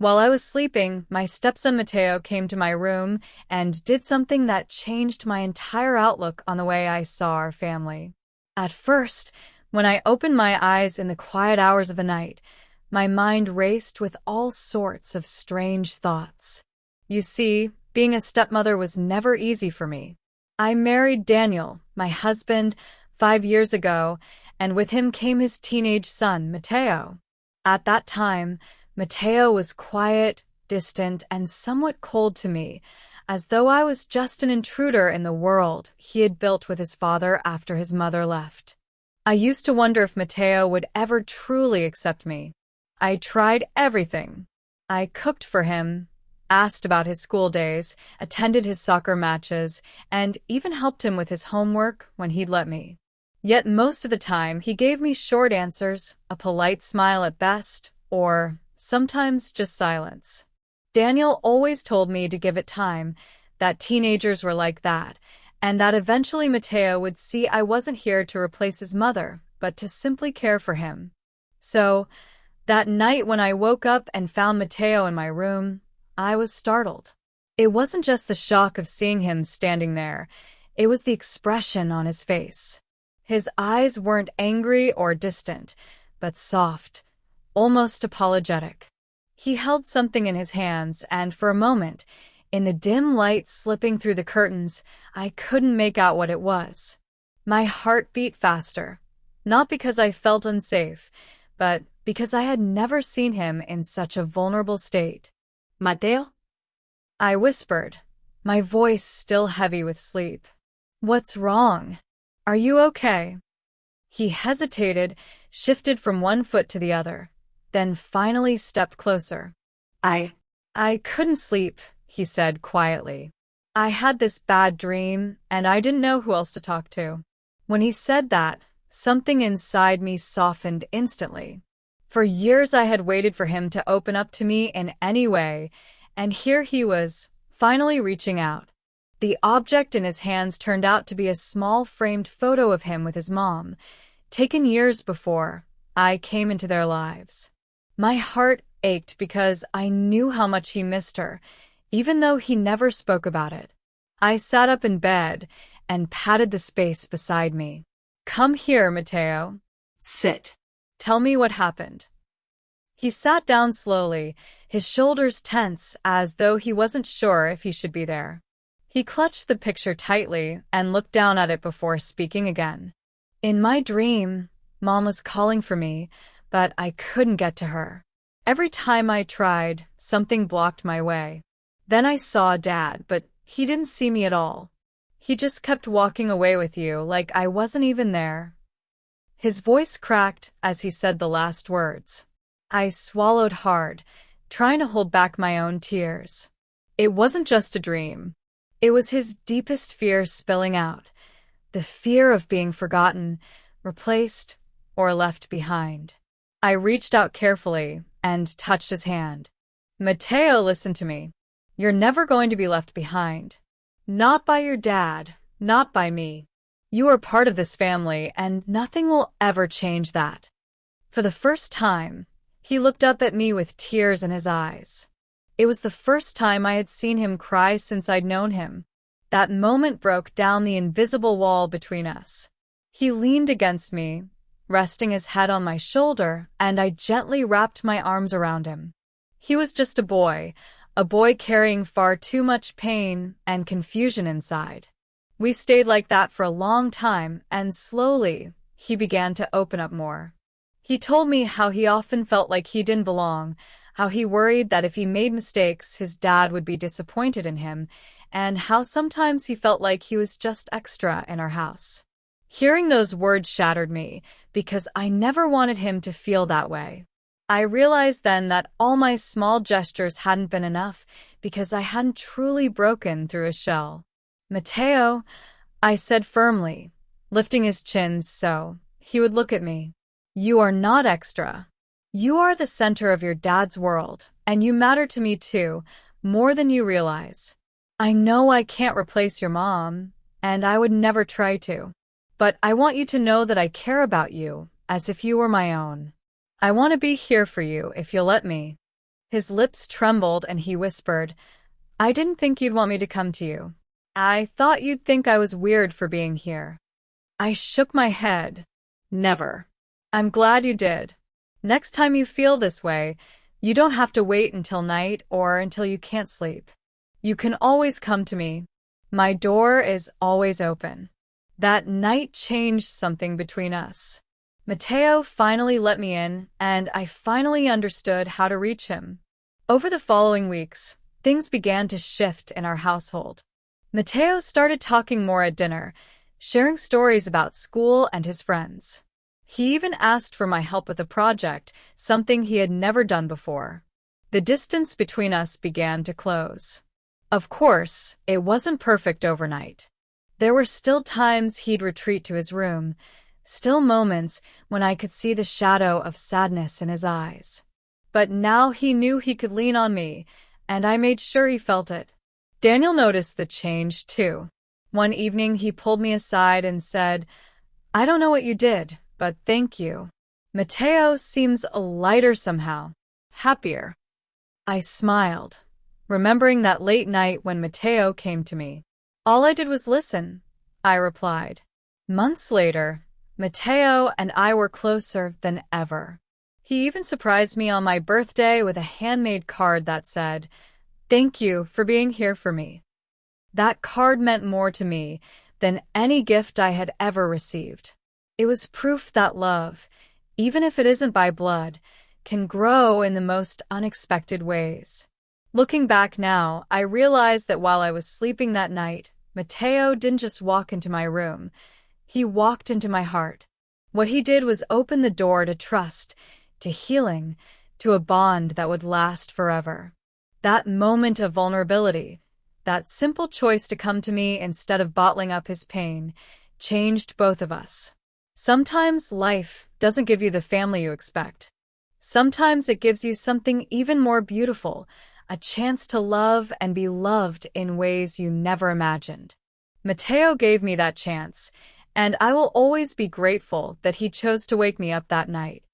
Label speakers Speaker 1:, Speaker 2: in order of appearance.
Speaker 1: While I was sleeping, my stepson Mateo came to my room and did something that changed my entire outlook on the way I saw our family. At first, when I opened my eyes in the quiet hours of the night, my mind raced with all sorts of strange thoughts. You see, being a stepmother was never easy for me. I married Daniel, my husband, 5 years ago, and with him came his teenage son, Mateo. At that time, Mateo was quiet, distant, and somewhat cold to me, as though I was just an intruder in the world he had built with his father after his mother left. I used to wonder if Mateo would ever truly accept me. I tried everything. I cooked for him, asked about his school days, attended his soccer matches, and even helped him with his homework when he'd let me. Yet most of the time, he gave me short answers, a polite smile at best, or sometimes just silence. Daniel always told me to give it time, that teenagers were like that, and that eventually Mateo would see I wasn't here to replace his mother, but to simply care for him. So, that night when I woke up and found Mateo in my room, I was startled. It wasn't just the shock of seeing him standing there, it was the expression on his face. His eyes weren't angry or distant, but soft, almost apologetic. He held something in his hands, and for a moment, in the dim light slipping through the curtains, I couldn't make out what it was. My heart beat faster, not because I felt unsafe, but because I had never seen him in such a vulnerable state.
Speaker 2: Mateo?
Speaker 1: I whispered, my voice still heavy with sleep. What's wrong? Are you okay? He hesitated, shifted from one foot to the other, then finally stepped closer.
Speaker 2: I
Speaker 1: couldn't sleep, he said quietly. I had this bad dream, and I didn't know who else to talk to. When he said that, something inside me softened instantly. For years I had waited for him to open up to me in any way, and here he was, finally reaching out. The object in his hands turned out to be a small framed photo of him with his mom, taken years before I came into their lives. My heart ached because I knew how much he missed her, even though he never spoke about it. I sat up in bed and patted the space beside me. Come here, Mateo.
Speaker 2: sit.
Speaker 1: Tell me what happened. He sat down slowly, his shoulders tense as though he wasn't sure if he should be there. He clutched the picture tightly and looked down at it before speaking again. In my dream, Mom was calling for me, but I couldn't get to her. Every time I tried, something blocked my way. Then I saw Dad, but he didn't see me at all. He just kept walking away with you like I wasn't even there. His voice cracked as he said the last words. I swallowed hard, trying to hold back my own tears. It wasn't just a dream. It was his deepest fear spilling out, the fear of being forgotten, replaced, or left behind. I reached out carefully and touched his hand. Mateo, listen to me. You're never going to be left behind. Not by your dad, not by me. You are part of this family, and nothing will ever change that. For the first time, he looked up at me with tears in his eyes. It was the first time I had seen him cry since I'd known him. That moment broke down the invisible wall between us. He leaned against me, resting his head on my shoulder, and I gently wrapped my arms around him. He was just a boy carrying far too much pain and confusion inside. We stayed like that for a long time, and slowly, he began to open up more. He told me how he often felt like he didn't belong, how he worried that if he made mistakes, his dad would be disappointed in him, and how sometimes he felt like he was just extra in our house. Hearing those words shattered me, because I never wanted him to feel that way. I realized then that all my small gestures hadn't been enough, because I hadn't truly broken through his shell. Mateo, I said firmly, lifting his chin so he would look at me. You are not extra. You are the center of your dad's world, and you matter to me too, more than you realize. I know I can't replace your mom, and I would never try to. But I want you to know that I care about you, as if you were my own. I want to be here for you if you'll let me. His lips trembled and he whispered, "I didn't think you'd want me to come to you. I thought you'd think I was weird for being here." I shook my head. "Never." "I'm glad you did. Next time you feel this way, you don't have to wait until night or until you can't sleep. You can always come to me. My door is always open." That night changed something between us. Mateo finally let me in, and I finally understood how to reach him. Over the following weeks, things began to shift in our household. Mateo started talking more at dinner, sharing stories about school and his friends. He even asked for my help with a project, something he had never done before. The distance between us began to close. Of course, it wasn't perfect overnight. There were still times he'd retreat to his room, still moments when I could see the shadow of sadness in his eyes. But now he knew he could lean on me, and I made sure he felt it. Daniel noticed the change, too. One evening, he pulled me aside and said, "I don't know what you did, but thank you. Mateo seems lighter somehow, happier." I smiled, remembering that late night when Mateo came to me. "All I did was listen," I replied. Months later, Mateo and I were closer than ever. He even surprised me on my birthday with a handmade card that said, "Thank you for being here for me." That card meant more to me than any gift I had ever received. It was proof that love, even if it isn't by blood, can grow in the most unexpected ways. Looking back now, I realized that while I was sleeping that night, Mateo didn't just walk into my room. He walked into my heart. What he did was open the door to trust, to healing, to a bond that would last forever. That moment of vulnerability, that simple choice to come to me instead of bottling up his pain, changed both of us. Sometimes life doesn't give you the family you expect. Sometimes it gives you something even more beautiful, a chance to love and be loved in ways you never imagined. Mateo gave me that chance, and I will always be grateful that he chose to wake me up that night.